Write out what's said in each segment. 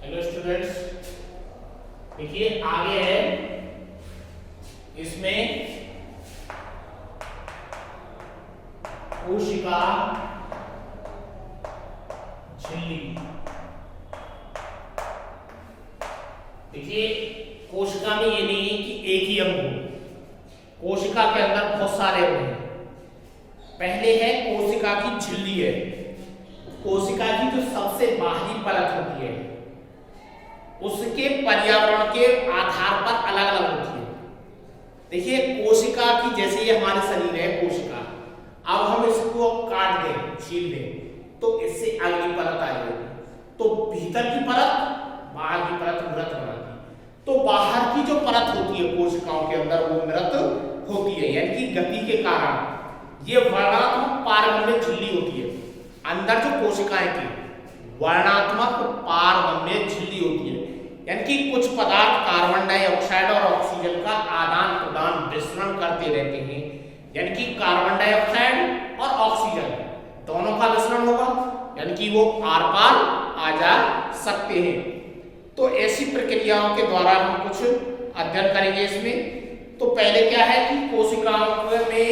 Hello students, देखिए आगे है इसमें कोशिका झिल्ली। देखिए कोशिका में ये नहीं है कि एक ही अंग हो, कोशिका के अंदर बहुत सारे अंग हैं। पहले है कोशिका की झिल्ली है, कोशिका की जो सबसे बाहरी परत होती है उसके पर्यावरण के आधार पर अलग अलग होती है। देखिए कोशिका की, जैसे ये हमारे शरीर है कोशिका, अब हम इसको काट दें, छील दें तो इससे अगली परत आ जाएगी। तो भीतर की परत, बाहर की परत मृत बनाती। तो बाहर की जो परत होती है कोशिकाओं के अंदर वो मृत होती है, यानी कि गति के कारण ये वर्णात्मक पारगम्य झिल्ली होती है। अंदर जो कोशिकाएं थी वर्णात्मक पारगम्य झिल्ली होती है, यानी कि कुछ पदार्थ कार्बन डाइऑक्साइड और ऑक्सीजन का आदान प्रदान विसरण करते रहते हैं। यानी कि कार्बन डाइऑक्साइड और ऑक्सीजन दोनों का विसरण होगा, यानी कि वो आर पार आ जा सकते हैं। तो ऐसी प्रक्रियाओं के द्वारा हम कुछ अध्ययन करेंगे इसमें। तो पहले क्या है कि कोशिकाओं में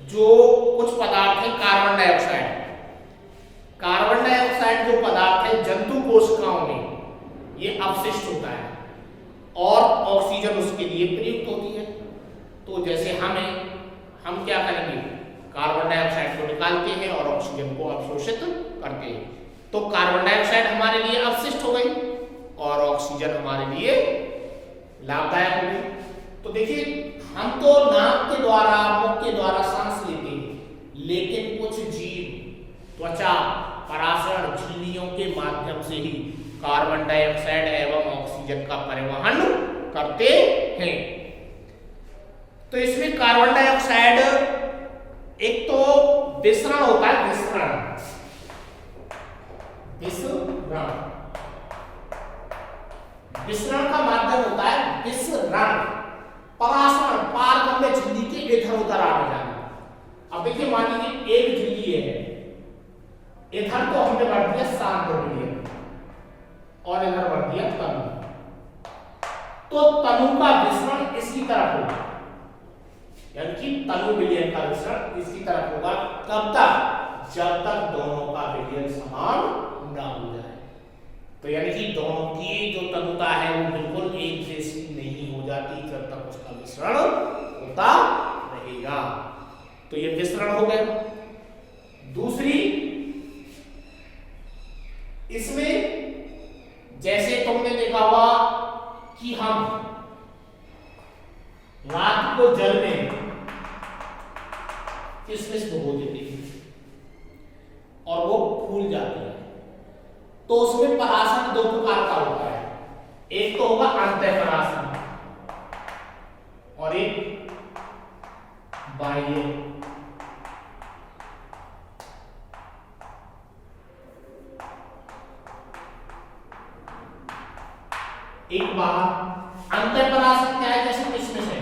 जो कुछ पदार्थ है कार्बन डाइऑक्साइड, कार्बन डाइऑक्साइड जो पदार्थ है जंतु कोशिकाओं में ये अवशिष्ट होता है और ऑक्सीजन उसके लिए प्रयुक्त होती है। तो जैसे हम क्या करेंगे, कार्बन डाइऑक्साइड को निकालते हैं और ऑक्सीजन को अवशोषित करते हैं। तो कार्बन डाइऑक्साइड हमारे लिए अवशिष्ट हो गई और ऑक्सीजन हमारे लिए लाभदायक हो गई। तो देखिए हम तो नाक के द्वारा, मुख के द्वारा सांस लेते हैं, लेकिन कुछ जीव त्वचा, पराशर, झिल्लियों के माध्यम से ही कार्बन डाइऑक्साइड एवं ऑक्सीजन का परिवहन करते हैं। तो इसमें कार्बन डाइऑक्साइड एक तो विसरण होता है, विसरण विसरण का माध्यम होता है विसरण, पराशरण पारगम्य झिल्ली के इधर उधर आने जाना। अब देखिए मान लीजिए एक झिल्ली है, इधर तो हमने बढ़ दिया सांद्र विलयन और इधर बढ़ दिया तनु, तो तनु का विसरण इसकी तरफ होगा, यानी कि तनु विलयन का विसरण इसकी तरफ होगा। कब तक? जब तक दोनों का विलयन समान ना हो जाए। तो यानी कि दोनों की जो तनुता है वो बिल्कुल एक जैसी नहीं हो जाती जब तक उसका विसरण होता रहेगा। तो ये विसरण हो गया। दूसरी, इसमें जैसे तुमने देखा होगा कि हम रात को जल में किशमिश भिगो देते हैं और वो फूल जाती है, तो उसमें पराशर दो प्रकार का होता है। एक तो होगा अंतः पराशर और एक बाह्य। एक बाहर अंतर पराशर क्या है? जैसे किशमिश है,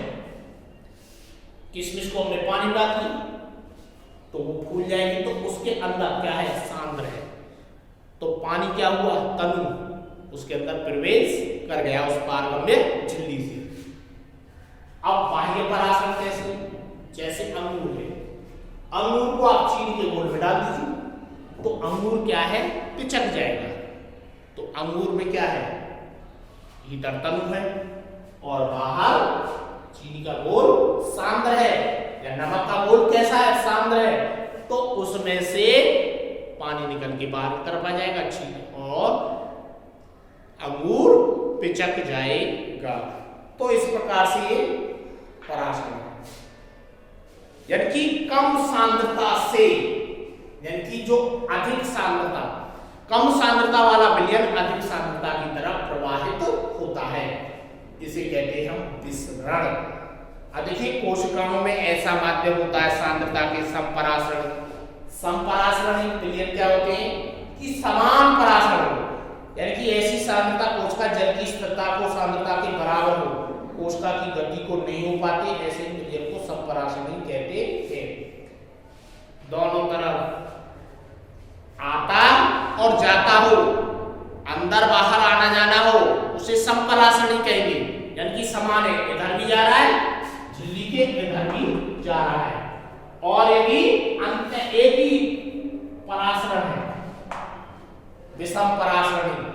किशमिश को हमने पानी डाल दिया तो वो फूल जाएगी, तो उसके अंदर क्या है? सांद्र है। तो पानी क्या हुआ? तनु उसके अंदर प्रवेश कर गया उस पारगम्य झिल्ली से। अब बाह्य पराशर कैसे? जैसे अंगूर है, अंगूर को आप चीनी के घोल में डाल दीजिए तो अंगूर क्या है? पिचक जाएगा। तो अंगूर में क्या है? भीतर तनु है और बाहर चीनी का घोल सांद्र है, या नमक का घोल कैसा है? सांद्र है। तो उसमें से पानी निकल के बाहर की तरफ आ जाएगा, चीनी और अंगूर पिचक जाएगा। तो इस प्रकार से ये पराशर है, यानी कि कम सांद्रता से, यानी कि जो अधिक सांद्रता, कम सांद्रता वाला विलयन अधिक सांद्रता की तरफ प्रवाहित होता है, इसे कहते हैं हम विसरण। अब देखिए कोशिकाओं में ऐसा माध्यम होता है सांद्रता के संपराशरण। संपराशरण विलयन क्या होते हैं कि समान पराशरण हो, यानी कि ऐसी सांद्रता कोशिका जल की स्थिरता को सांद्रता के बराबर हो, कोशिका की गति को नहीं हो पाती, ऐसे विलयन को संपराशरण कहते हैं। दोनों तरफ आता और जाता हो, अंदर बाहर आना परासरणी कहेंगे, यानी कि समान है, इधर भी जा रहा है झिल्ली के, इधर भी जा रहा है। और यदि अंत एक ही परासरण है, विषम परासरणी,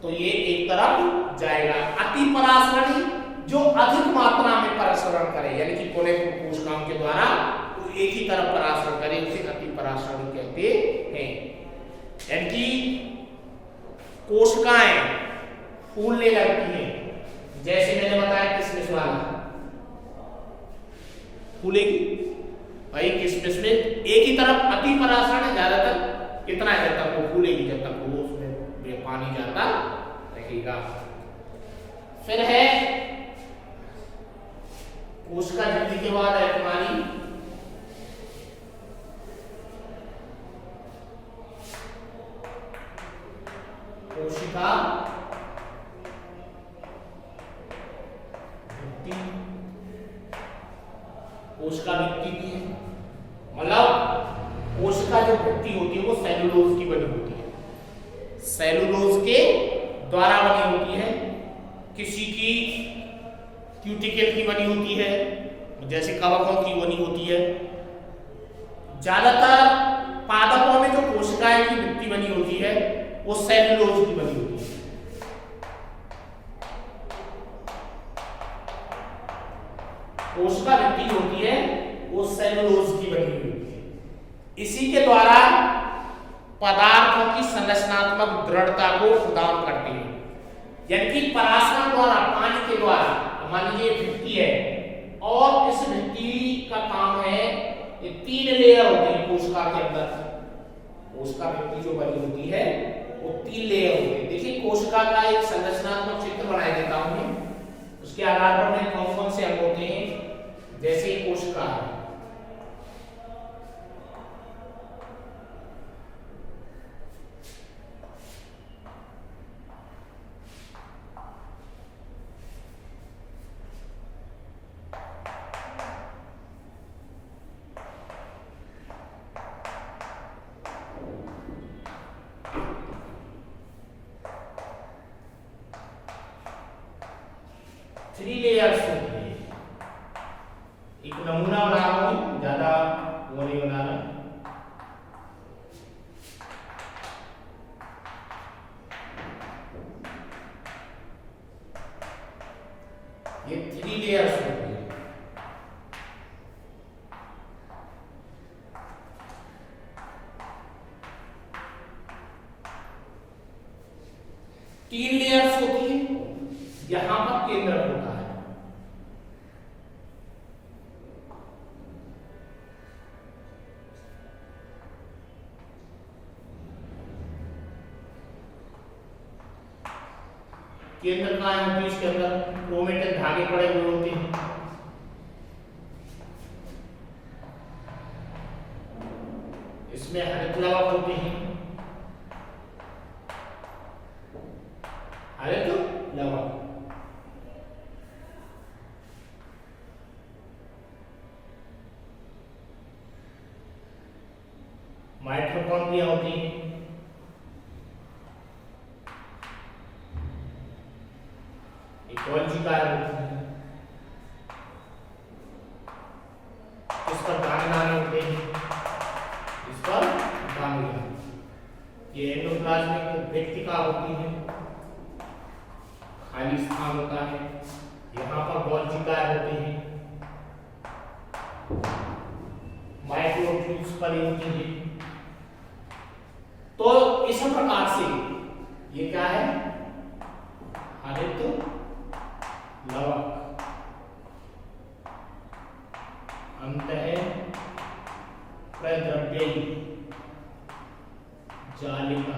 तो ये एक तरफ जाएगा। अति परासरणी जो अधिक मात्रा में परासरण करे, यानी कि कोने कोशिकाओं के द्वारा तो एक ही तरफ परासरण करे, उसे अति परासरणी कहते हैं। यानी कि कोशिकाएं फूलने लगती हैं, जैसे मैंने बताया किसमिस वाला फूलेगी भाई, किसमिस में एक ही तरफ अति परासरण है, ज्यादातर कितना है, जब तक वो फूलेगी, जब तक वो उसमें पानी जाता रहेगा। फिर है कोशिका झिल्ली के बाद है तुम्हारी कोशिका भित्ति। कोशिका भित्ति भी है, मतलब कोशिका जो भित्ति होती है वो सेलुलोज की बनी होती है, सेलुलोज के द्वारा बनी होती है। किसी की क्यूटिकल की बनी होती है, जैसे कवकों की बनी होती है। ज्यादातर पादपों में जो कोशिकाएं की भित्ति बनी होती है वो सेलुलोज की बनी होती है। कोशिका भित्ति होती है वो सेलुलोज की बनी हुई होती है। इसी के द्वारा पदार्थों की संरचनात्मक दृढ़ता को प्रदान करती है। यानी कि परासरण द्वारा, पानी के द्वारा, मान लीजिए भित्ति है और इस भित्ति का काम है, ये 3 लेयर होते हैं कोशिका के अंदर। कोशिका भित्ति जो बनी होती है वो 3 लेयर होते हैं। देखिए कोशिका का एक संरचनात्मक चित्र बना देता हूं मैं, उसके आधार पर मैं कौन कौन से अंग होते हैं। जैसे कोशिका है, थ्री लेयर्स होती है। एक नमूना बना रहा हूं, ज्यादा वो नहीं बना रहा। ये 3 लेयर्स होती है। तीन लेयर्स होती है, यहां पर केंद्रक होता है। केंद्र कहाँ होती है, इसके अंदर क्रोमेटिन धागे पड़े हुए होते हैं। इसमें हरित लवक होते हैं, हरित लवक। माइटोकॉन्ड्रिया होती है, कोशिकाएं होती हैं, इस पर दाने होते हैं, इस पर दाने। ये एंडोप्लाज्मिक रेक्टिका होती है, खाली स्थान होता है। यहाँ पर कोशिकाएं होती हैं, माइक्रोट्यूब्स पर होती हैं। तो इस प्रकार से ये क्या है, हरित लवक, अंतः प्रद्रव्यी जालिका,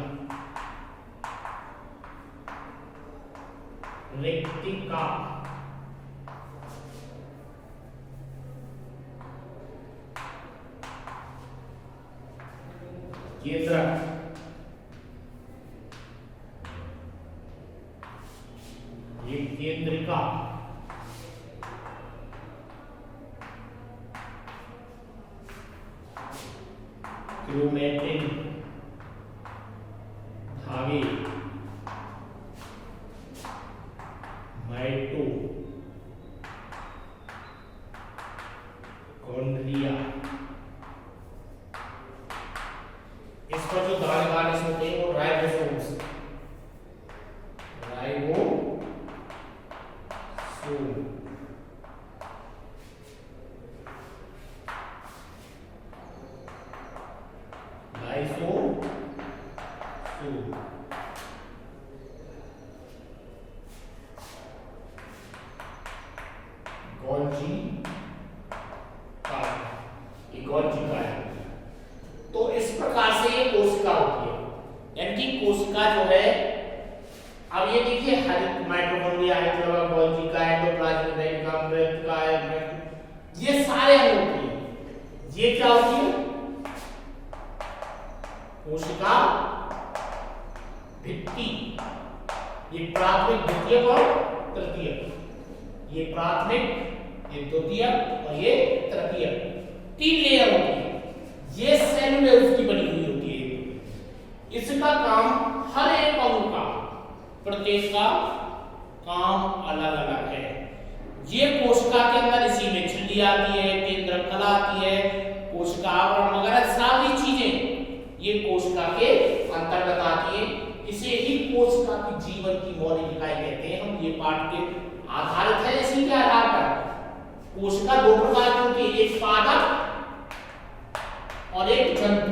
रेक्टिका, केंद्रक, ये केंद्रिका, क्रोमेटिन धागे, पर जो दानेदार इसमें होते हैं वो राइबोसोम्स, राइबोसोम, लाइसोसोम, गोल्जी का, ये गोल्जी का है। तो इस प्रकार से ये कोशिका होती है, यानी कि कोशिका जो है, अब ये देखिए हर माइटोकॉन्ड्रिया है, गोल्जी का, एंडोप्लाज्मिक रेटिकुलम, मृत का है, ये सारे होती है। ये क्या होती है? कोशिका भित्ति, ये प्राथमिक, द्वितीयक और तृतीयक, ये प्राथमिक, ये द्वितीयक और ये तृतीयक, 3 लेयर होती है। ये सेलुलोज की बनी हुई होती है। इसका काम हर एक अणु का, प्रत्येक का काम अलग अलग है। ये कोशिका के अंदर इसी में झिल्ली आती है, केंद्रक कला आती है, कोशिका आवरण वगैरह सारी चीजें ये कोशिका के अंतर्गत आती है। इसे ही कोशिका की जीवन की मौलिक इकाई कहते हैं। हम ये पाठ के आधारित है इसी के आधार पर। कोशिका 2 प्रकार की होती है, एक पादप और एक जंतु।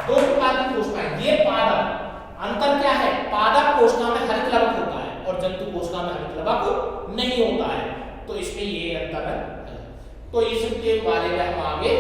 2 प्रकार की कोशिकाएं। ये पादप, अंतर क्या है? पादप कोशिका में हरित लवक होता है और जंतु कोशिका में हरित लवक नहीं होता है, तो इसमें ये अंतर है। तो इसके बारे में हम आगे